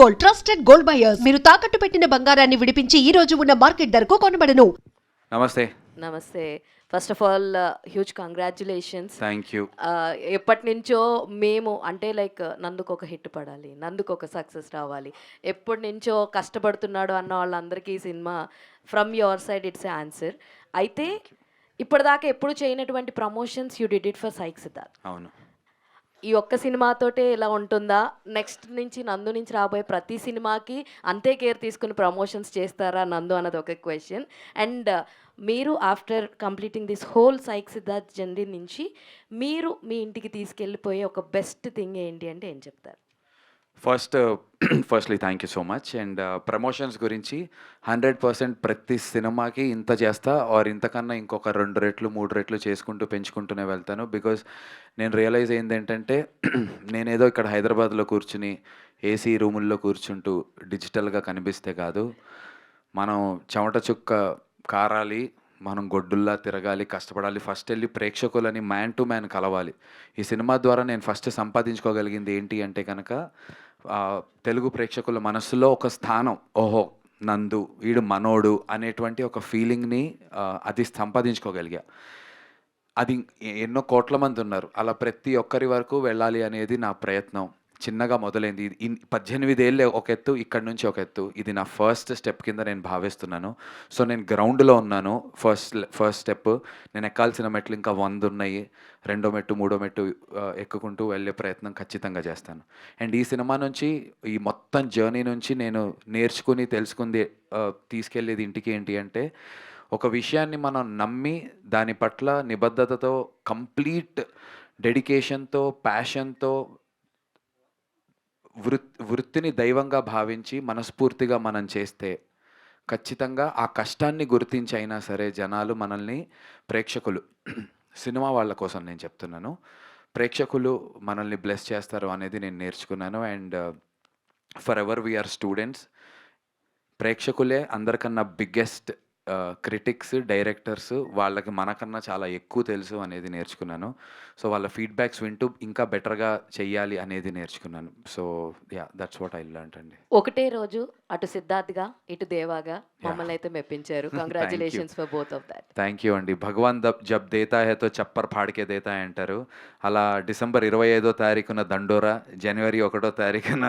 Gold, trusted gold buyers. మీరు తాకట్టు పెట్టిన బంగారాన్ని విడిపించి ఈ రోజు ఉన్న మార్కెట్ ధరకు కొనబడను. నమస్తే. నమస్తే. First of all huge congratulations. Thank you. ఎప్పటి నుంచో మేము అంటే లైక్ నందుకు ఒక హిట్ పడాలి, నందుకు ఒక సక్సెస్ రావాలి, ఎప్పటి నుంచో కష్టపడుతున్నాడు అన్న వాళ్ళందరికీ ఈ cinema from your side it's a answer. అయితే ఇప్పటిదాకా ఎప్పుడు చేయనటువంటి promotions you did it for psych Siddharth. అవును. ఈ ఒక్క సినిమాతోటే ఇలా ఉంటుందా? నెక్స్ట్ నుంచి నందు నుంచి రాబోయే ప్రతి సినిమాకి అంతే కేర్ తీసుకుని ప్రమోషన్స్ చేస్తారా నందు అన్నది ఒక క్వశ్చన్. అండ్ మీరు after completing this whole psych Siddharth journey నుంచి మీరు మీ ఇంటికి తీసుకెళ్ళిపోయే ఒక బెస్ట్ థింగ్ ఏంటి అంటే ఏం చెప్తారు? Firstly thank you so much. And promotions గురించి 100% ప్రతి సినిమాకి ఇంత చేస్తా ఆర్ ఇంతకన్నా ఇంకొక 2 రెట్లు 3 రెట్లు చేసుకుంటూ పెంచుకుంటూనే వెళ్తాను. బికాజ్ నేను రియలైజ్ అయింది ఏంటంటే నేనేదో ఇక్కడ హైదరాబాద్లో కూర్చుని ఏసీ రూముల్లో కూర్చుంటూ డిజిటల్గా కనిపిస్తే కాదు, మనం చెమట చుక్క కారాలి, మనం గొడ్డుల్లా తిరగాలి, కష్టపడాలి, ఫస్ట్ వెళ్ళి ప్రేక్షకులని మ్యాన్ టు మ్యాన్ కలవాలి. ఈ సినిమా ద్వారా నేను ఫస్ట్ సంపాదించుకోగలిగింది ఏంటి అంటే కనుక తెలుగు ప్రేక్షకుల మనసులో ఒక స్థానం, ఓహో నందు వీడు మనోడు అనేటువంటి ఒక ఫీలింగ్ని అది సంపాదించుకోగలిగా. అది ఎన్నో కోట్ల మంది ఉన్నారు, అలా ప్రతి ఒక్కరి వరకు వెళ్ళాలి అనేది నా ప్రయత్నం. చిన్నగా మొదలైంది. 18 ఏళ్ళు ఒక ఎత్తు, ఇక్కడి నుంచి ఒక ఎత్తు. ఇది నా ఫస్ట్ స్టెప్ కింద నేను భావిస్తున్నాను. సో నేను గ్రౌండ్లో ఉన్నాను. First step. నేను ఎక్కాల్సిన మెట్లు ఇంకా 100 ఉన్నాయి. 2వ మెట్టు 3వ మెట్టు ఎక్కుకుంటూ వెళ్ళే ప్రయత్నం ఖచ్చితంగా చేస్తాను. అండ్ ఈ సినిమా నుంచి, ఈ మొత్తం జర్నీ నుంచి నేను నేర్చుకుని తెలుసుకుంది తీసుకెళ్ళేది ఇంటికి ఏంటి అంటే, ఒక విషయాన్ని మనం నమ్మి దాని పట్ల నిబద్ధతతో, కంప్లీట్ డెడికేషన్తో, ప్యాషన్తో, వృత్తిని దైవంగా భావించి మనస్ఫూర్తిగా మనం చేస్తే ఖచ్చితంగా ఆ కష్టాన్ని గుర్తించి అయినా సరే జనాలు మనల్ని, ప్రేక్షకులు, సినిమా వాళ్ళ కోసం నేను చెప్తున్నాను, ప్రేక్షకులు మనల్ని బ్లెస్ చేస్తారు అనేది నేను నేర్చుకున్నాను. And forever we're students. ప్రేక్షకులే అందరికన్నా బిగ్గెస్ట్ క్రిటిక్స్, డైరెక్టర్స్. వాళ్ళకి మనకన్నా చాలా ఎక్కువ తెలుసు అనేది నేర్చుకున్నాను. సో వాళ్ళ ఫీడ్బ్యాక్స్ వింటూ ఇంకా బెటర్గా చెయ్యాలి అనేది నేర్చుకున్నాను. So yeah, that's what I learned అండి. ఒకటే రోజు అటు సిద్ధార్థ్గా ఇటు దేవాగా మమ్మల్ని అయితే మెప్పించారు. Congratulations for both of that. Thank you అండి. భగవాన్ జబ్ దేతా హై తో చప్పర్ ఫాడ్కే దేతా అంటారు. అలా డిసెంబర్ 25వ తారీఖున దండోరా, జనవరి 1వ తారీఖున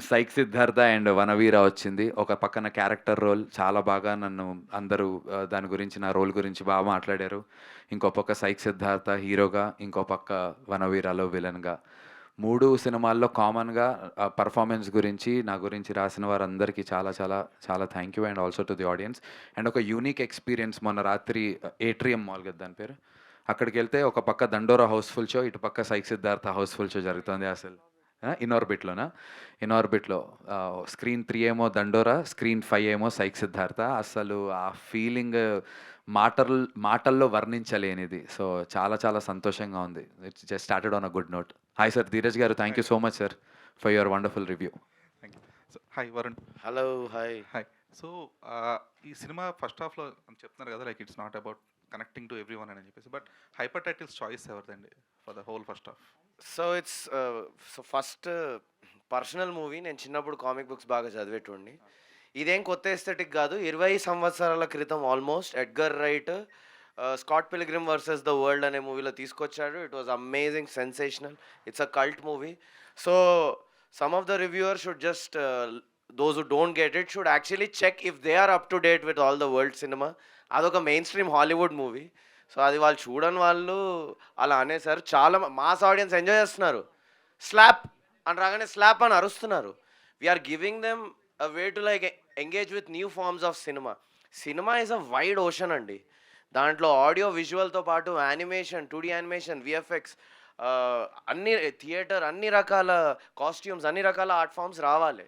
సైక్ సిద్ధార్థ అండ్ వనవీర వచ్చింది. ఒక పక్కన క్యారెక్టర్ రోల్ చాలా బాగా నన్ను అందరూ దాని గురించి, నా రోల్ గురించి బాగా మాట్లాడారు. ఇంకో పక్క సైక్ సిద్ధార్థ హీరోగా, ఇంకో పక్క వనవీరలో విలన్గా. 3 సినిమాల్లో కామన్గా పర్ఫార్మెన్స్ గురించి, నా గురించి రాసిన వారందరికీ చాలా చాలా చాలా thank you. And also to the audience. And ఒక యూనిక్ ఎక్స్పీరియన్స్, మొన్న రాత్రి ఏట్రియం మాల్ కదా దాని పేరు, అక్కడికి వెళ్తే ఒక పక్క దండోరా హౌస్ఫుల్ షో, ఇటు పక్క సైక్ సిద్ధార్థ హౌస్ఫుల్ షో జరుగుతుంది. అసలు ఇన్ఆర్బిట్లో స్క్రీన్ 3 ఏమో దండోరా, స్క్రీన్ 5 ఏమో సైక్ సిద్ధార్థ. అసలు ఆ ఫీలింగ్ మాటల్లో వర్ణించలేనిది. సో చాలా చాలా సంతోషంగా ఉంది. It's just started on a good note. Hi sir, Dheeraj గారు, thank you so much sir for your wonderful review. Thank you. So hi Varun. Hello hi. Hi. So ఈ సినిమా ఫస్ట్ హాఫ్లో చెప్తున్నారు కదా, like it's not about connecting to everyone అని చెప్పేసి, but hyper titles choice ఎవరిదండి for the whole first half? So it's first personal movie. నేను చిన్నప్పుడు comic books బాగా చదివేటోండి. ఇదేం కొత్త ఎస్థెటిక్ కాదు. 20 సంవత్సరాల క్రితం almost Edgar Wright Scott Pilgrim versus the world అనే మూవీలో తీసుకొచ్చాడు. It was amazing, sensational. It's a cult movie. So some of the reviewers should just those who don't get it should actually check if they are up to date with all the world cinema. అదొక mainstream Hollywood movie. So అది వాళ్ళు చూడని వాళ్ళు అలా అనేసారు. చాలా mass audience enjoy చేస్తున్నారు. Slap అని రాగానే స్లాప్ అని అరుస్తున్నారు. We're giving them a way to like engage with new forms of cinema. Cinema is a wide ocean అండి. దాంట్లో ఆడియో విజువల్తో పాటు యానిమేషన్, 2D యానిమేషన్, విఎఫ్ఎక్స్, అన్ని థియేటర్, అన్ని రకాల కాస్ట్యూమ్స్, అన్ని రకాల ఆర్ట్ ఫామ్స్ రావాలి.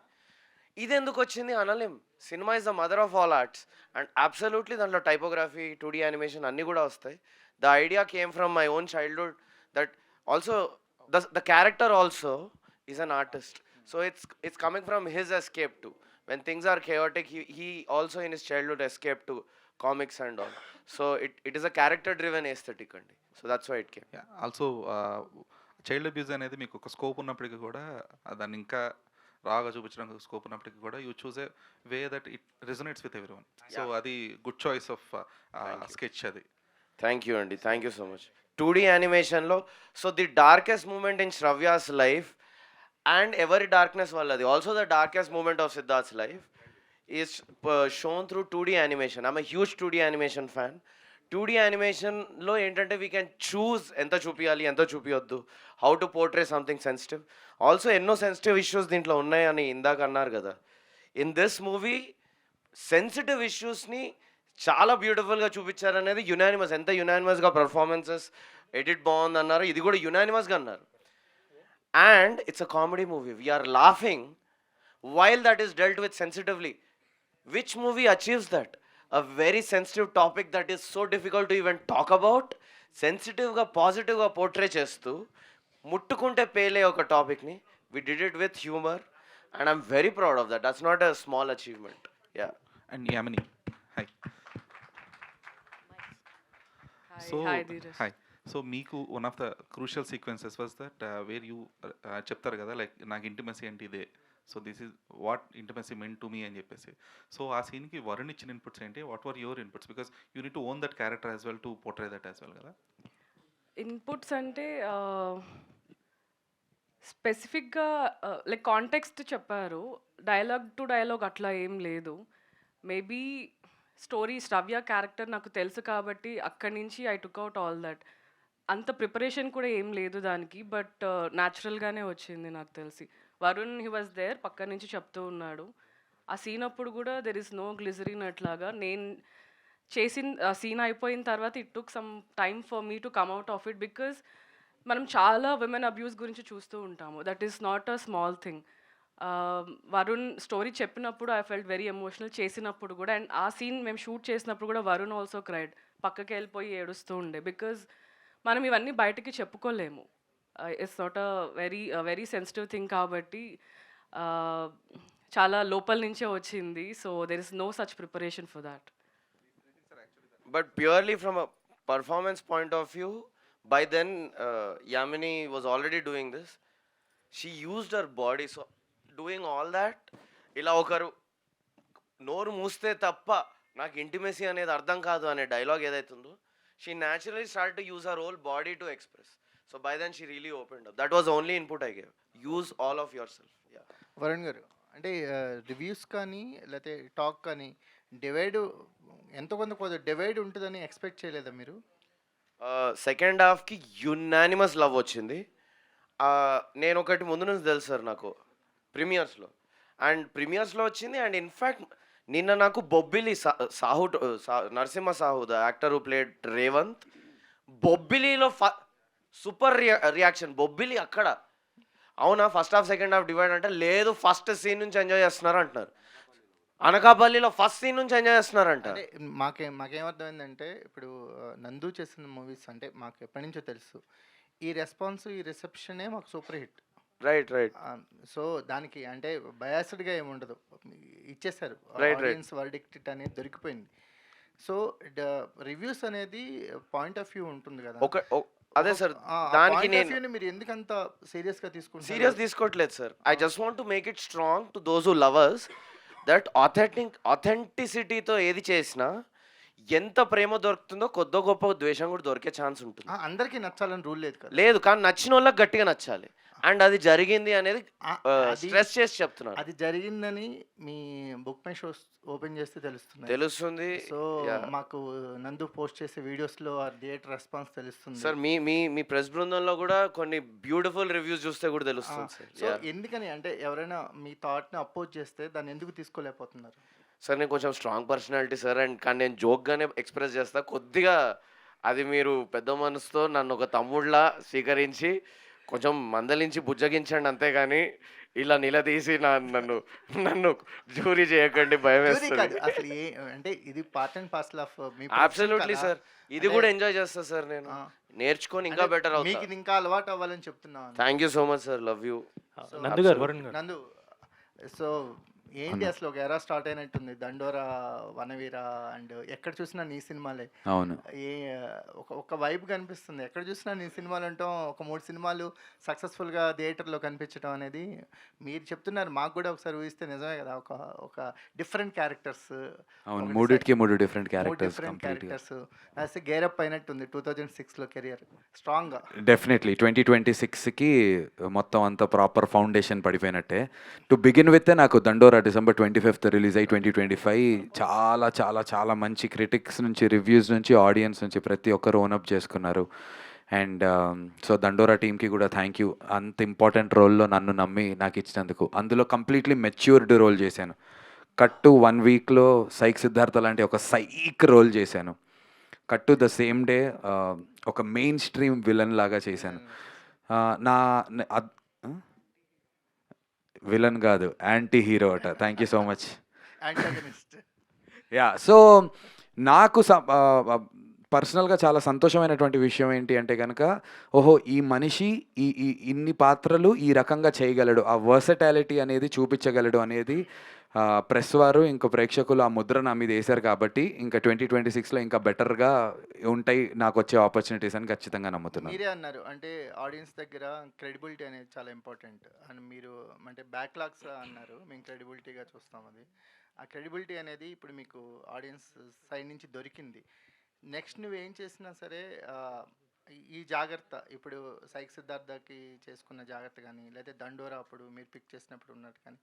ఇది ఎందుకు వచ్చింది అనలేం. Cinema is the mother of all arts and absolutely దాంట్లో టైపోగ్రఫీ, 2D యానిమేషన్ అన్నీ కూడా వస్తాయి. The idea came from my own childhood. That also the character also is an artist. So it's coming from his escape to when things are chaotic. He also in his childhood escaped to comics and all. So it is a character driven aesthetic andi. So that's why it came. Also child abuse అనేది మీకు ఒక scope ఉన్నప్పటికీ కూడా దాన్ని ఇంకా రాగా చూపించడానికి scope ఉన్నప్పటికీ కూడా you choose a way that it resonates with everyone. So అది గుడ్ చాయిస్ ఆఫ్ స్కెచ్ అది. థ్యాంక్ యూ అండి, thank you so much. 2D యానిమేషన్లో so the darkest moment in Shravya's life and ఎవరి డార్క్నెస్ వాళ్ళది, also the darkest moment of Siddharth's life is shown through 2D animation. I'm huge 2D animation fan. 2D యానిమేషన్లో ఏంటంటే we can choose ఎంత చూపించాలి ఎంత చూపించొద్దు, how to portray something sensitive. Also ఎన్నో sensitive issues దీంట్లో ఉన్నాయని ఇందాక అన్నారు కదా. ఇన్ దిస్ మూవీ సెన్సిటివ్ ఇష్యూస్ని చాలా బ్యూటిఫుల్గా చూపించారనేది యునానిమస్. ఎంత యునానిమస్గా పర్ఫార్మెన్సెస్, ఎడిట్ బాగుంది అన్నారు, ఇది కూడా యునానిమస్గా అన్నారు. And it's a comedy movie, we're laughing while that is dealt with sensitively. Which movie achieves that? A very sensitive topic that is so difficult to even talk about, సెన్సిటివ్గా పాజిటివ్గా portray చేస్తూ ముట్టుకుంటే పేలే ఒక టాపిక్ని we did it with humor and I'm very proud of that. That's not a small achievement. Yeah. And Yamini, hi. Hi. So మీకు one of the crucial sequences was that where you చెప్తారు కదా like నాకు intimacy అంటే ఇదే, so this is what intimacy meant to me అని చెప్పేసి. So ఆ సీన్కి వరుణ్ ఇచ్చిన ఇన్పుట్స్ ఏంటి, what were your inputs? Because you need to own that character as well to portray that as well కదా. ఇన్పుట్స్ అంటే స్పెసిఫిక్గా లైక్ కాంటెక్స్ట్ చెప్పారు, డైలాగ్ టు డైలాగ్ అట్లా ఏం లేదు. మేబీ స్టోరీ శ్రవ్య క్యారెక్టర్ నాకు తెలుసు కాబట్టి అక్కడి నుంచి I took out all that. అంత ప్రిపరేషన్ కూడా ఏం లేదు దానికి, బట్ న్యాచురల్గానే వచ్చింది నాకు తెలిసి. వరుణ్ హీ వాజ్ దేర్, పక్క నుంచి చెప్తూ ఉన్నాడు. ఆ సీన్ అప్పుడు కూడా దెర్ ఇస్ నో గ్లిజరిన్ అట్లాగా. నేను చేసిన సీన్ అయిపోయిన తర్వాత it took some time for me to come out of it, because మనం చాలా విమెన్ అబ్యూస్ గురించి చూస్తూ ఉంటాము. That is not a small thing. Varun story చెప్పినప్పుడు ఐ ఫెల్ట్ వెరీ ఎమోషనల్, చేసినప్పుడు కూడా. అండ్ ఆ సీన్ మేము షూట్ చేసినప్పుడు కూడా వరుణ్ ఆల్సో క్రైడ్, పక్కకి వెళ్ళిపోయి ఏడుస్తూ ఉండే. బికాజ్ మనం ఇవన్నీ బయటకి చెప్పుకోలేము. It's not a very sensitive thing కాబట్టి చాలా లోపల నుంచే వచ్చింది. So there is no such preparation for that. But purely from a performance point of view, by then Yamini was already doing this. She used her body, so doing all that, ఇలా ఒకరు నోరు మూస్తే తప్ప నాకు intimacy అనేది అర్థం కాదు అనే డైలాగ్ ఏదైతే ఉందో, she naturally started to use her whole body to express. So by then she really opened up. That was the only input I gave. Use all of yourself. Yeah. Varun గారు అంటే reviews కానీ లేకపోతే talk కానీ divide ఎంతో కొంత divide ఉంటుందని expect చేయలేదా మీరు? సెకండ్ హాఫ్కి యునానిమస్ లవ్ వచ్చింది. నేను ఒకటి ముందు నుంచి తెలుసు సార్ నాకు ప్రీమియర్స్లో వచ్చింది. అండ్ ఇన్ఫ్యాక్ట్ నిన్న నాకు Bobbili Sahu Narasimha Sahu the actor who played Revanth, బొబ్బిలిలో సూపర్ రియాక్షన్. బొబ్బిలి అక్కడ అవునా first half second half divide అంటే లేదు, ఫస్ట్ సీన్ నుంచి ఎంజాయ్ చేస్తున్నారు అంటున్నారు. అనకాపల్లిలో ఫస్ట్ సీన్ నుంచి ఎంజాయ్ చేస్తున్నారంట. అంటే మాకేమర్థమైందంటే ఇప్పుడు నందు చేసిన మూవీస్ అంటే మాకు ఎప్పటి నుంచో తెలుసు, ఈ రెస్పాన్స్ ఈ రిసెప్షనే మాకు సూపర్ హిట్. రైట్. సో దానికి అంటే బయాస్డ్గా ఏముండదు, ఇచ్చేసారు. ఆడియన్స్ వర్డిక్ట్ అనేది దొరికిపోయింది. సో రివ్యూస్ అనేది పాయింట్ ఆఫ్ వ్యూ ఉంటుంది కదా. అదే సార్, దానికి నేను మీరు ఎందుకంత సీరియస్గా తీసుకుంటారు? సీరియస్ తీసుకోవట్లేదు sir. I just want to make it strong to those who lovers that ఆథెంటిసిటీతో ఏది చేసినా ఎంత ప్రేమ దొరుకుతుందో కొద్దో గొప్ప ద్వేషం కూడా దొరికే ఛాన్స్ ఉంటుంది. అందరికీ నచ్చాలని రూల్ లేదు కదా. లేదు, కానీ నచ్చిన వాళ్ళకి గట్టిగా నచ్చాలి. అండ్ అది జరిగింది అనేది స్ట్రెస్ చేసి చెప్తున్నారు. అది జరిగిందని మీ బుక్ మై షోస్ ఓపెన్ చేస్తే తెలుస్తుంది. సో మాకు నందు పోస్ట్ చేసే వీడియోస్లో థియేటర్ రెస్పాన్స్ తెలుస్తుంది సార్. మీ ప్రెస్ బృందంలో కూడా కొన్ని బ్యూటిఫుల్ రివ్యూస్ చూస్తే కూడా తెలుస్తుంది సార్. సో ఎందుకని అంటే ఎవరైనా మీ థాట్ని అపోజ్ చేస్తే దాన్ని ఎందుకు తీసుకోలేకపోతున్నారు? సార్ నేను కొంచెం స్ట్రాంగ్ పర్సనాలిటీ సార్, అండ్ కానీ నేను జోక్గానే ఎక్స్ప్రెస్ చేస్తా. కొద్దిగా అది మీరు పెద్ద మనసుతో నన్ను ఒక తమ్ముళ్ళ స్వీకరించి కొంచెం మందలించి బుజ్జగించండి, అంతేగాని ఇలా నిలదీసి నన్ను జూరీ చేయకండి, భయం వేస్తుంది. అంటే ఇది part and parcel of me. Absolutely sir, ఇది కూడా ఎంజాయ్ చేస్తా సార్. నేను నేర్చుకొని ఇంకా బెటర్ అవుతా. మీకు ఇంకా అలవాటు అవ్వాలని చెప్తున్నాను. Thank you so much sir, love you. నందు, సో ఏంటి అసలు ఒక ఎరా స్టార్ట్ అయినట్టుంది, దండోరా, వనవీర, అండ్ ఎక్కడ చూసినా నీ సినిమాలే. అవును. ఏ ఒక వైబ్ కనిపిస్తుంది, ఎక్కడ చూసినా నీ సినిమాలు అంటాం. ఒక 3 సినిమాలు సక్సెస్ఫుల్గా థియేటర్లో కనిపించడం అనేది మీరు చెప్తున్నారు, మాకు కూడా ఒకసారి ఊహిస్తే నిజమే కదా. ఒక ఒక డిఫరెంట్ క్యారెక్టర్స్, అవును, ఒకటి మూడిటికి 3 డిఫరెంట్ మూడు క్యారెక్టర్స్ డిఫరెంట్ కంప్లీట్గా. క్యారెక్టర్స్ అసలు గేరప్ అయినట్టుంది 2006లో కెరియర్ స్ట్రాంగ్గా. డెఫినెట్లీ 2026కి మొత్తం అంతా ప్రాపర్ ఫౌండేషన్ పడిపోయినట్టే. టు బిగిన్ విత్ నాకు దండోరా December 25th రిలీజ్ అయ్యి 2025 చాలా చాలా చాలా మంచి క్రిటిక్స్ నుంచి, రివ్యూస్ నుంచి, ఆడియన్స్ నుంచి ప్రతి ఒక్కరు ఓనప్ చేసుకున్నారు. అండ్ సో దండోరా టీమ్కి కూడా థ్యాంక్ యూ, అంత ఇంపార్టెంట్ రోల్లో నన్ను నమ్మి నాకు ఇచ్చినందుకు. అందులో కంప్లీట్లీ మెచ్యూర్డ్ రోల్ చేశాను. కట్టు 1 వీక్లో సైక్ సిద్ధార్థ లాంటి ఒక సైక్ రోల్ చేశాను. కట్టు ద సేమ్ డే ఒక మెయిన్ స్ట్రీమ్ విలన్ లాగా చేశాను. నా విలన్ కాదు, యాంటీ హీరో అట. Thank you so much. Antagonist. Yeah, so నాకు పర్సనల్గా చాలా సంతోషమైనటువంటి విషయం ఏంటి అంటే కనుక, ఓహో ఈ మనిషి ఈ ఈ ఇన్ని పాత్రలు ఈ రకంగా చేయగలడు, ఆ వర్సటాలిటీ అనేది చూపించగలడు అనేది ప్రెస్ వారు ఇంకా ప్రేక్షకులు ఆ ముద్ర నా మీద వేశారు. కాబట్టి ఇంకా 2026లో ఇంకా బెటర్గా ఉంటాయి నాకు వచ్చే ఆపర్చునిటీస్ అని ఖచ్చితంగా నమ్ముతున్నాను. మీరే అన్నారు అంటే ఆడియన్స్ దగ్గర క్రెడిబిలిటీ అనేది చాలా ఇంపార్టెంట్ అని. మీరు అంటే బ్యాక్లాగ్స్ అన్నారు, మేము క్రెడిబిలిటీగా చూస్తాం. అది ఆ క్రెడిబిలిటీ అనేది ఇప్పుడు మీకు ఆడియన్స్ సైడ్ నుంచి దొరికింది. నెక్స్ట్ నువ్వేం చేసినా సరే ఈ జాగ్రత్త, ఇప్పుడు సైక్ సిద్ధార్థకి చేసుకున్న జాగ్రత్త కానీ, లేదా దండోరా అప్పుడు మీరు పిక్ చేసినప్పుడు ఉన్నట్టు కానీ,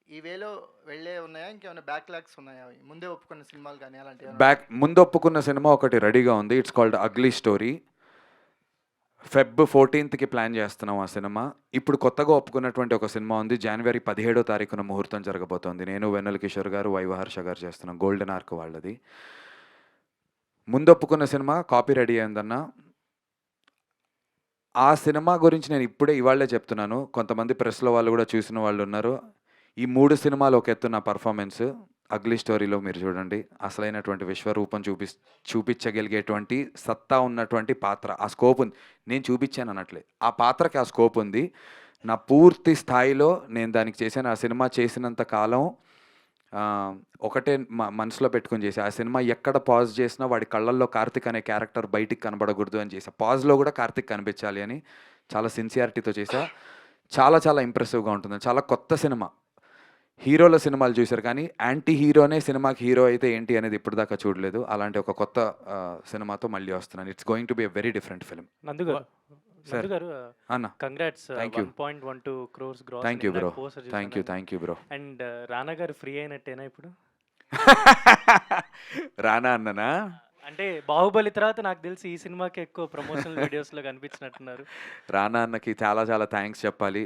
ఈ వేలో వెళ్ళే ఉన్నాయా, ఇంకేమైనా బ్యాక్లాగ్స్ ఉన్నాయా, ముందే ఒప్పుకున్న సినిమాలు కానీ అలాంటివి? ముందు ఒప్పుకున్న సినిమా ఒకటి రెడీగా ఉంది. It's called ugly story. Feb 14th plan చేస్తున్నాం ఆ సినిమా. ఇప్పుడు కొత్తగా ఒప్పుకున్నటువంటి ఒక సినిమా ఉంది, January 17వ ముహూర్తం జరగబోతోంది. నేను, వెన్నెల కిషోర్ గారు, వైవహర్ష గారు చేస్తున్నాం, గోల్డెన్ ఆర్క్ వాళ్ళది. ముందు ఒప్పుకున్న సినిమా కాపీ రెడీ అయిందన్న. ఆ సినిమా గురించి నేను ఇవాళే చెప్తున్నాను, కొంతమంది ప్రెస్లో వాళ్ళు కూడా చూసిన వాళ్ళు ఉన్నారు. ఈ 3 సినిమాలు ఒక ఎత్తు నా పర్ఫార్మెన్స్. అగ్లీ స్టోరీలో మీరు చూడండి, అసలైనటువంటి విశ్వరూపం చూపించగలిగేటువంటి సత్తా ఉన్నటువంటి పాత్ర, ఆ స్కోప్ ఉంది. నేను చూపించాను అనట్లే, ఆ పాత్రకి ఆ స్కోప్ ఉంది. నా పూర్తి స్థాయిలో నేను దానికి చేశాను. ఆ సినిమా చేసినంత కాలం ఒకటే మనసులో పెట్టుకుని చేసి, ఆ సినిమా ఎక్కడ పాజ్ చేసినా వాడి కళ్ళల్లో కార్తిక్ అనే క్యారెక్టర్ బయటికి కనబడకూడదు అని చేసా. పాజ్లో కూడా కార్తిక్ కనిపించాలి అని చాలా సిన్సియారిటీతో చేసా. చాలా చాలా ఇంప్రెసివ్గా ఉంటుంది. చాలా కొత్త సినిమా. హీరోల సినిమాలు చూశారు కానీ యాంటీ హీరోనే సినిమాకి హీరో అయితే ఏంటి అనేది ఇప్పుడు దాకా చూడలేదు. అలాంటి ఒక కొత్త సినిమాతో మళ్ళీ వస్తున్నాను. It's going to be a very different film. నందు గారు అన్న congrats, Thank you. 1.12 crores gross. Thank you bro, thank you bro. And రానా గారు ఫ్రీ అయినట్టేనా ఇప్పుడు? రానా అన్ననా? అంటే బాహుబలి తర్వాత నాకు తెలిసి ఈ సినిమాకి ఎక్కువ ప్రమోషనల్ వీడియోస్లో కనిపించినట్టున్నారు. రానా అన్నకి చాలా చాలా థ్యాంక్స్ చెప్పాలి.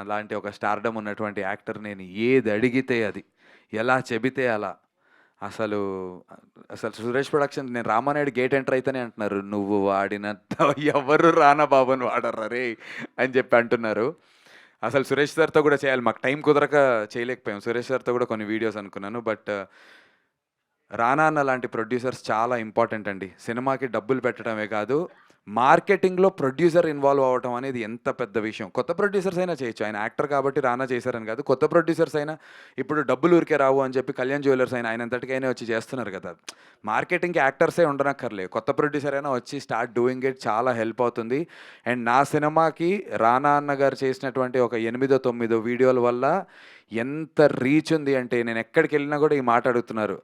అలాంటి ఒక స్టార్డమ్ ఉన్నటువంటి యాక్టర్ నేను ఏది అడిగితే అది, ఎలా చెబితే అలా. అసలు సురేష్ ప్రొడక్షన్, నేను రామానాయుడు గేట్ ఎంటర్ అయితేనే అంటున్నారు, నువ్వు వాడినంత ఎవరు రానా బాబుని వాడర్రా రే అని చెప్పి అంటున్నారు. అసలు సురేష్ సార్తో కూడా చేయాలి, మాకు టైం కుదరక చేయలేకపోయాం. సురేష్ సార్తో కూడా కొన్ని వీడియోస్ అనుకున్నాను. బట్ రానా అన్న లాంటి ప్రొడ్యూసర్స్ చాలా ఇంపార్టెంట్ అండి. సినిమాకి డబ్బులు పెట్టడమే కాదు, మార్కెటింగ్లో ప్రొడ్యూసర్ ఇన్వాల్వ్ అవ్వడం అనేది ఎంత పెద్ద విషయం. కొత్త ప్రొడ్యూసర్స్ అయినా చేయొచ్చు, ఆయన యాక్టర్ కాబట్టి రానా చేశారని కాదు. కొత్త ప్రొడ్యూసర్స్ అయినా ఇప్పుడు డబ్బులు ఊరికే రావు అని చెప్పి కళ్యాణ్ జ్యువెలర్స్ అయినా ఆయనంతటికైనా వచ్చి చేస్తున్నారు కదా. మార్కెటింగ్కి యాక్టర్సే ఉండనక్కర్లే, కొత్త ప్రొడ్యూసర్ అయినా వచ్చి స్టార్ట్ డూయింగ్ ఇట్, చాలా హెల్ప్ అవుతుంది. అండ్ నా సినిమాకి రానా అన్న గారు చేసినటువంటి ఒక 8-9 వీడియోల వల్ల ఎంత రీచ్ ఉంది అంటే, నేను ఎక్కడికి వెళ్ళినా కూడా ఈ మాట అడుగుతున్నారు.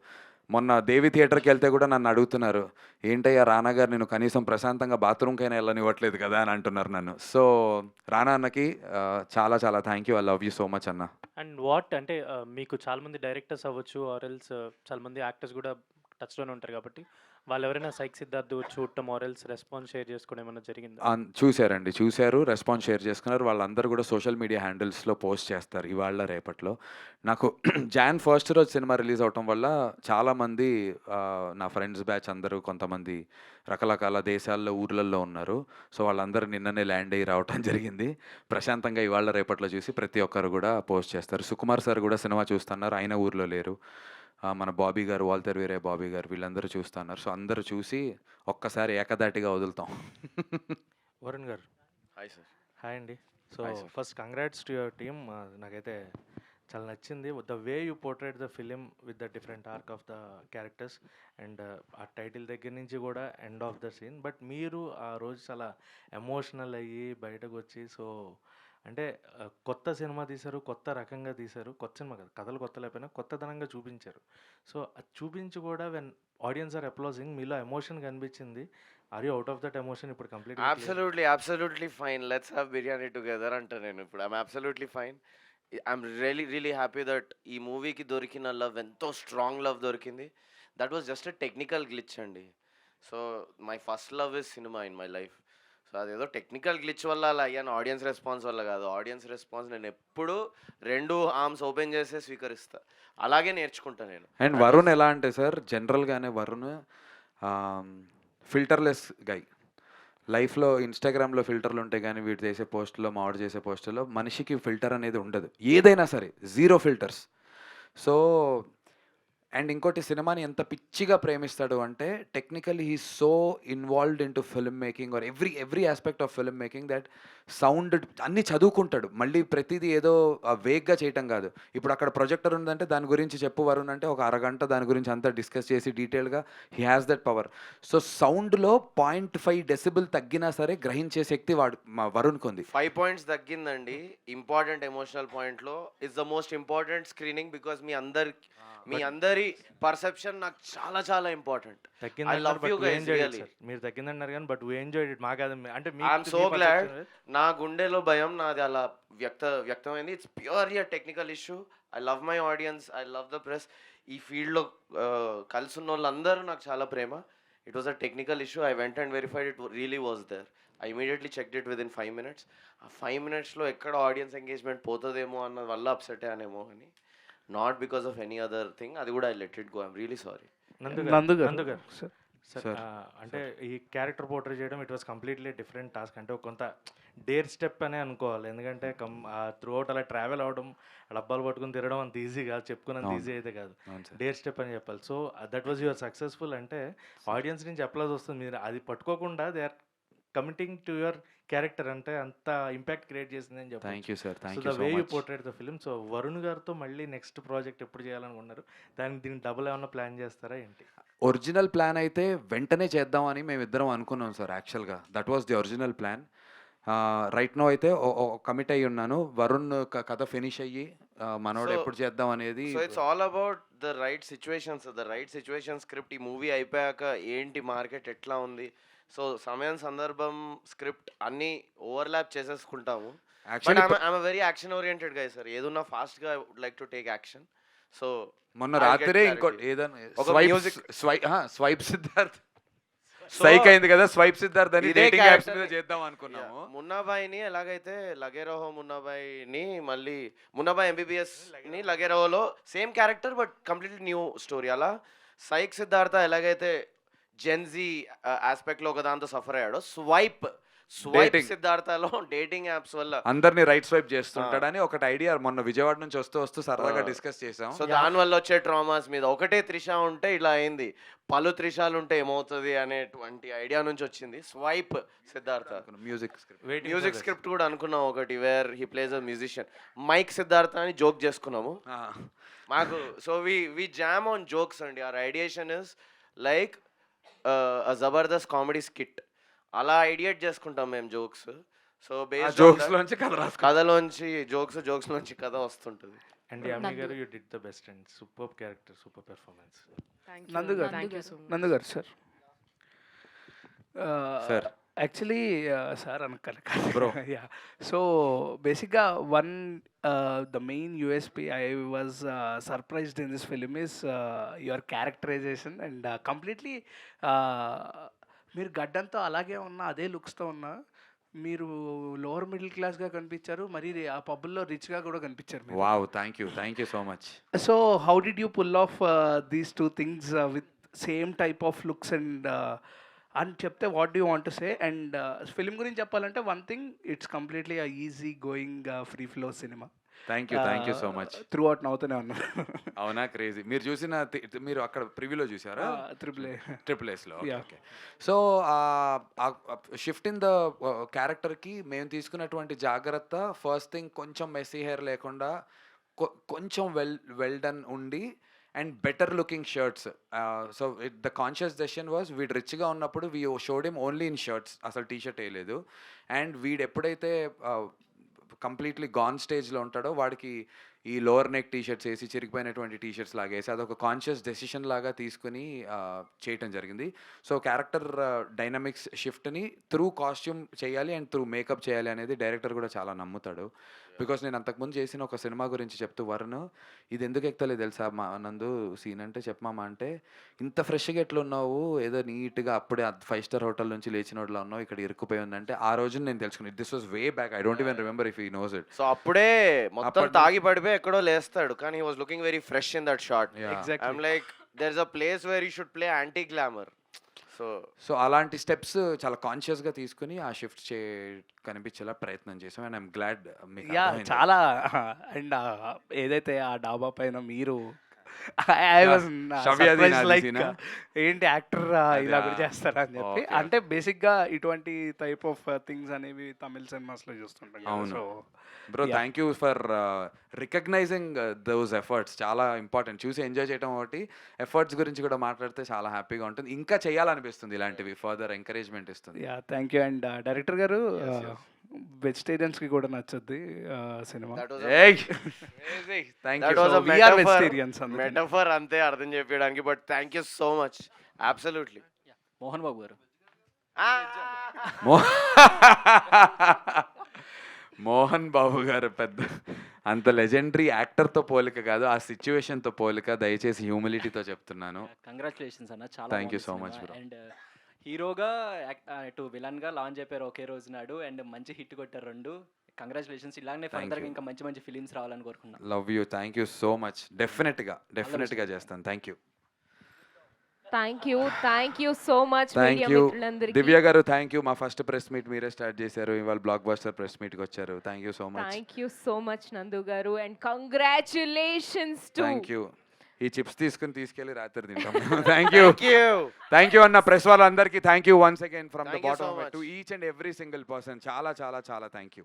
మొన్న దేవి థియేటర్కి వెళ్తే కూడా నన్ను అడుగుతున్నారు, ఏంటయ్యా రానా గారు నేను కనీసం ప్రశాంతంగా బాత్రూమ్కైనా వెళ్ళనివ్వట్లేదు కదా అని అంటున్నారు నన్ను. సో రానా అన్నకి చాలా చాలా thank you, I love you so much అన్న. అండ్ వాట్ అంటే మీకు చాలామంది డైరెక్టర్స్ అవ్వచ్చు, ఆర్ ఎల్స్ చాలామంది యాక్టర్స్ కూడా టచ్లోనే ఉంటారు కాబట్టి, వాళ్ళు ఎవరైనా సైక్ సిద్ధార్థ్ చూడటం ఆర్ ఎల్స్ రెస్పాన్స్ షేర్ చేసుకోవడం ఏమైనా జరిగిందా? చూశారు, రెస్పాన్స్ షేర్ చేసుకున్నారు. వాళ్ళందరూ కూడా సోషల్ మీడియా హ్యాండిల్స్లో పోస్ట్ చేస్తారు ఇవాళ రేపట్లో. నాకు Jan 1st రోజు సినిమా రిలీజ్ అవటం వల్ల చాలామంది నా ఫ్రెండ్స్ బ్యాచ్ అందరూ, కొంతమంది రకరకాల దేశాల్లో ఊర్లలో ఉన్నారు. సో వాళ్ళందరూ నిన్ననే ల్యాండ్ అయ్యి రావటం జరిగింది. ప్రశాంతంగా ఇవాళ రేపట్లో చూసి ప్రతి ఒక్కరు కూడా పోస్ట్ చేస్తారు. సుకుమార్ సార్ కూడా సినిమా చూస్తున్నారు, ఆయన ఊర్లో లేరు. మన బాబీ గారు, వాల్టర్ వీరే బాబీ గారు, వీళ్ళందరూ చూస్తున్నారు. సో అందరూ చూసి ఒక్కసారి ఏకదాటిగా వదులుతాం. వరుణ్ గారు హాయ్ సార్. హాయ్ అండి. So Hi, sir. First congrats to your team. నాకైతే చాలా నచ్చింది. The way you portray the film with the different arc of the characters and ఆ టైటిల్ దగ్గర నుంచి కూడా end of the scene. But మీరు ఆ రోజు చాలా ఎమోషనల్ అయ్యి బయటకు వచ్చి సో అంటే కొత్త సినిమా తీశారు, కొత్త రకంగా తీశారు. కొత్త సినిమా కాదు, కథలు కొత్త లేకపోయినా కొత్తదనంగా చూపించారు. సో అది చూపించి కూడా వెన్ ఆడియన్స్ ఆర్ అప్లాజింగ్ మీలో ఎమోషన్ కనిపించింది. Are you out of that emotion ఇప్పుడు complete? Absolutely fine, let's have biryani together అంట నేను ఇప్పుడు. I'm absolutely fine. I'm really happy that ఈ మూవీకి దొరికిన లవ్ ఎంతో స్ట్రాంగ్ లవ్ దొరికింది. That was just a technical glitch అండి. So my first love is cinema in my life. So అదేదో టెక్నికల్ గ్లిచ్ వల్ల అలా అయ్యాను, ఆడియన్స్ రెస్పాన్స్ వల్ల కాదు. ఆడియన్స్ రెస్పాన్స్ నేను ఎప్పుడు 2 ఆర్మ్స్ ఓపెన్ చేసే స్వీకరిస్తా, అలాగే నేర్చుకుంటా నేను. అండ్ వరుణ్ ఎలా అంటే సార్, జనరల్గానే వరుణ్ ఫిల్టర్లెస్ గై. లైఫ్లో ఇన్స్టాగ్రామ్లో ఫిల్టర్లు ఉంటాయి కానీ వీడు చేసే పోస్టులో మావాడు చేసే పోస్టులో మనిషికి ఫిల్టర్ అనేది ఉండదు, ఏదైనా సరే జీరో ఫిల్టర్స్. సో అండ్ ఇంకోటి, సినిమాని ఎంత పిచ్చిగా ప్రేమిస్తాడు అంటే technically he so involved in to film making or every aspect of film making that sound అన్నీ చదువుకుంటాడు. మళ్ళీ ప్రతిదీ ఏదో వేగ్గా చేయటం కాదు. ఇప్పుడు అక్కడ ప్రొజెక్టర్ ఉందంటే దాని గురించి చెప్పు వరుణ్ అంటే ఒక అరగంట దాని గురించి అంతా డిస్కస్ చేసి డీటెయిల్గా he has that power. So సౌండ్లో 0.5 డెసిబుల్ తగ్గినా సరే గ్రహించే శక్తి మా వరుణ్కి ఉంది. 5 points తగ్గిందండి ఇంపార్టెంట్ ఎమోషనల్ పాయింట్లో. It's the most important screening because మీ అందరి పర్సెప్షన్ నాకు చాలా చాలా important. I love you guys really. మీరు తగ్గిందన్నారు కానీ బట్ వీ ఎంజాయ్డ్ ఇట్. మాకు అది అంటే ఐఎమ్ సో గ్లాడ్. నా గుండెలో భయం నాది అలా వ్యక్తమైంది. It's purely a technical issue. I love my audience, I love the press. ఈ ఫీల్డ్లో కలిసి ఉన్న వాళ్ళందరూ నాకు చాలా ప్రేమ. It was a technical issue. I went and verified it really was there. I immediately checked it within 5 minutes. ఆ 5 minutesలో ఎక్కడ ఆడియన్స్ ఎంగేజ్మెంట్ పోతుందేమో అన్న వల్ల అప్సెట్ అయ్యానేమో అని, not because of any other thing. అది కూడా I let it go. I'm really sorry. నందు గారు అంటే ఈ క్యారెక్టర్ పోర్ట్రే చేయడం it was completely different task. అంటే కొంత డేర్ స్టెప్ అనే అనుకోవాలి. ఎందుకంటే త్రూ అవుట్ అలా ట్రావెల్ అవడం, డబ్బాలు పట్టుకుని తిరగడం అంత ఈజీ కాదు, చెప్పుకున్నంత ఈజీ అయితే కాదు. డేర్ స్టెప్ అని చెప్పాలి. So that was your successful. అంటే ఆడియన్స్ నుంచి అప్లాజ్ వస్తుంది. మీరు అది పట్టుకోకుండా they are committing to your character, అంటే అంత ఇంపాక్ట్ క్రియేట్ చేసింది అని చెప్పాలి. Thank you sir, thank so you the so way you much. Portrayed the film. So Varun గారితో మళ్ళీ నెక్స్ట్ ప్రాజెక్ట్ ఎప్పుడు చేయాలనుకున్నారు? దీనికి డబుల్ ఏమన్నా ప్లాన్ చేస్తారా ఏంటి? ఒరిజినల్ ప్లాన్ అయితే వెంటనే చేద్దామని మేమిద్దరం అనుకున్నాం సార్. యాక్చువల్గా that was the original plan. Right now అయితే కమిట్ అయ్యి ఉన్నాను. వరుణ్ కథ ఫినిష్ అయ్యి మనోడు ఎప్పుడు చేద్దాం అనేది. So it's all about the right situation script. ఈ మూవీ అయిపోయాక ఏంటి మార్కెట్ ఎట్లా ఉంది, సో సమయం సందర్భం స్క్రిప్ట్ అన్నీ ఓవర్లాప్ చేసేసుకుంటాము. ఐఎమ్ వెరీ యాక్షన్ ఓరియంటెడ్ గా సార్. ఏదన్నా ఫాస్ట్ గా would like to take action. So మొన్న రాత్రే ఇంకోటి ఏదైనా స్వైప్ సిద్ధార్థ్ స్ట్రైక్ అయింది కదా, స్వైప్ సిద్ధార్థ్ అని డేటింగ్ యాప్స్ మీద చేద్దాం అనుకున్నాము. మున్నాబాయిని ఎలాగైతే లగేరోహో మున్నాబాయిని మళ్ళీ మున్నాబాయ్ MBBS ని లగేరోహోలో same character but completely new story. అలా సైక్ సిద్ధార్థ ఎలాగైతే జెన్జీ ఆస్పెక్ట్ లో ఒక దాంతో సఫర్ అయ్యాడో, స్వైప్ సిద్ధార్థలో డేటింగ్ యాప్స్ వల్ల అందరినీ రైట్ స్వైప్ చేస్తుంటాడని ఒకటి ఐడియా మొన్న విజయవాడ నుంచి వస్తూ సరదాగా డిస్కస్ చేసాం. సో దాని వల్ల వచ్చే ట్రామాస్ మీద ఒకటే త్రిష ఉంటే ఇలా అయింది, పలు త్రిషాలు ఉంటే ఏమవుతుంది అనేటువంటి ఐడియా నుంచి వచ్చింది స్వైప్ సిద్ధార్థ. మ్యూజిక్ స్క్రిప్ట్ కూడా అనుకున్నాం ఒకటి, where he plays a musician. Mic Siddhartha అని జోక్ చేసుకున్నాము మాకు. So we jam on jokes అండి. Our ideation is like Jabardasth comedy skit. అలా ఐడియేట్ చేసుకుంటాం మేము జోక్స్. సో కథలోంచి జోక్స్ లోంచి కథ వస్తుంటుంది. అండ్ యామి గారు you did the best and super character, super performance. Nandu గారు సార్ సార్ యాక్చువల్లీ సార్ అనకాలి. యా, సో బేసిక్గా the main USP I was surprised in this film is your characterization and completely మీరు గడ్డంతో అలాగే ఉన్నా, అదే లుక్స్తో ఉన్నా, మీరు లోవర్ మిడిల్ క్లాస్గా కనిపించారు, మరి ఆ పబ్బుల్లో రిచ్గా కూడా కనిపించారు. Wow, thank you so much. So how did you pull off these 2 things with same type of looks and అని చెప్తే what do want to say? And film గురించి చెప్పాలంటే one thing, it's completely easy going free flow cinema. Thank you so much. Throughout నవ్వుతూనే ఉన్నారు. అవునా, crazy. మీరు అక్కడ ప్రివ్యూలో చూసారా? ట్రిపుల్ ఎస్లో. Okay. So shift in the క్యారెక్టర్కి మేము తీసుకున్నటువంటి జాగ్రత్త, ఫస్ట్ థింగ్ కొంచెం మెస్సీ హెయిర్ లేకుండా కొంచెం వెల్ డన్ ఉండి and better looking shirts. So the conscious decision was వీడు రిచ్గా ఉన్నప్పుడు we showed him only in shirts, అసలు టీషర్ట్ వేయలేదు. అండ్ వీడు ఎప్పుడైతే కంప్లీట్లీ గాన్ స్టేజ్లో ఉంటాడో వాడికి ఈ లోవర్ నెక్ టీషర్ట్స్ వేసి చిరిగిపోయినటువంటి టీషర్ట్స్ లాగా వేసి అదొక కాన్షియస్ డెసిషన్ లాగా తీసుకుని చేయటం జరిగింది. సో క్యారెక్టర్ డైనమిక్స్ షిఫ్ట్ని త్రూ కాస్ట్యూమ్ చేయాలి అండ్ త్రూ మేకప్ చేయాలి అనేది డైరెక్టర్ కూడా చాలా నమ్ముతాడు. బికాస్ నేను అంతకుముందు చేసిన ఒక సినిమా గురించి చెప్తూ వరుణ్ ఇది ఎందుకు ఎక్కుతలేదు తెలుసా మా నందు సీన్ అంటే చెప్పమామా అంటే, ఇంత ఫ్రెష్గా ఎట్లున్నావు, ఏదో నీట్గా అప్పుడే 5 స్టార్ హోటల్ నుంచి లేచినోడ్లా ఉన్నావు, ఇక్కడ ఇరుక్కుపోయి ఉందంటే ఆ రోజు నేను తెలుసుకున్నాను this was way back. I don't even remember if he knows it. So అప్పుడే మొత్తం అప్పటి- తాగి పడిపోయి ఎక్కడో లేస్తాడు, కానీ he was looking very fresh in that shot. Exactly. I'm like there is a place where you should play anti glamour. So అలాంటి steps చాలా కాన్షియస్గా తీసుకుని ఆ షిఫ్ట్ కనిపించేలా ప్రయత్నం చేసాం. అండ్ ఐఎమ్ గ్లాడ్ మీకు యా అర్థమైంది. చాలా. అండ్ ఏదైతే ఆ డాబా పైన మీరు ఐ వాజ్ షవ్యాది నాది లైక్ సీనా? ఏంటి యాక్టర్ ఇలా కూడా అదే, చేస్తారా అని చెప్పి. okay. అంటే బేసిక్గా ఇటువంటి టైప్ ఆఫ్ థింగ్స్ అనేవి తమిళ సినిమాస్లో చూస్తుంటాం కదా. అవును. So bro Yeah. Thank you for recognising those efforts. చాలా ఇంపార్టెంట్. చూసి ఎంజాయ్ చేయడం ఒకటి, ఎఫర్ట్స్ గురించి కూడా మాట్లాడితే చాలా హ్యాపీగా ఉంటుంది. ఇంకా చేయాలనిపిస్తుంది ఇలాంటివి, ఫర్దర్ ఎంకరేజ్మెంట్ ఇస్తుంది. Yeah thank you. And director గారు వెజిటేరియన్స్కి కూడా నచ్చుద్ది సినిమా. Thank That you. was a we are metaphor. vegetarians అందుకని. మెటఫర్ అంతే అర్థం చెప్పడానికి. But thank you so much. Absolutely. Mohan Babu గారు మోహన్ బాబు గారు పెద్ద అంత లెజెండరీ యాక్టర్తో పోలిక కాదు, ఆ సిచ్యువేషన్తో పోలిక. దయచేసి హ్యూమిలిటీతో చెప్తున్నాను. కంగ్రాచులేషన్స్ అన్న, చాలా Thank you so much, bro. And హీరోగా టు విలన్గా లాంచ్ అయిపోయారు ఒకే రోజు నాడు, అండ్ మంచి హిట్ కొట్టారు రెండు. కంగ్రాచులేషన్స్. ఇలానే Thank ఫర్దర్గా you. ఇంకా మంచి మంచి ఫిలిమ్స్ రావాలని కోరుకున్నాను. Love you. Thank you so much. డెఫినెట్గా చేస్తాను. Thank you. Thank you so much thank media you మిత్రులందరికీ. దివ్య గారు. Thank you. మా ఫస్ట్ ప్రెస్ మీట్ మీరే స్టార్ట్ చేశారు, ఇవాళ బ్లాక్ బస్టర్ ప్రెస్ మీట్కి వచ్చారు. Thank you so much. Thank you so much నందు గారు, and congratulations to thank you. ఈ చిప్స్ తీసుకెళ్ళి రాత్రి తింటాం. థ్యాంక్ యూ అన్న ప్రెస్ వాళ్ళందరికీ. Thank you once again from the Thank you so bottom much. To each and every single person. చాలా చాలా చాలా థ్యాంక్ యూ.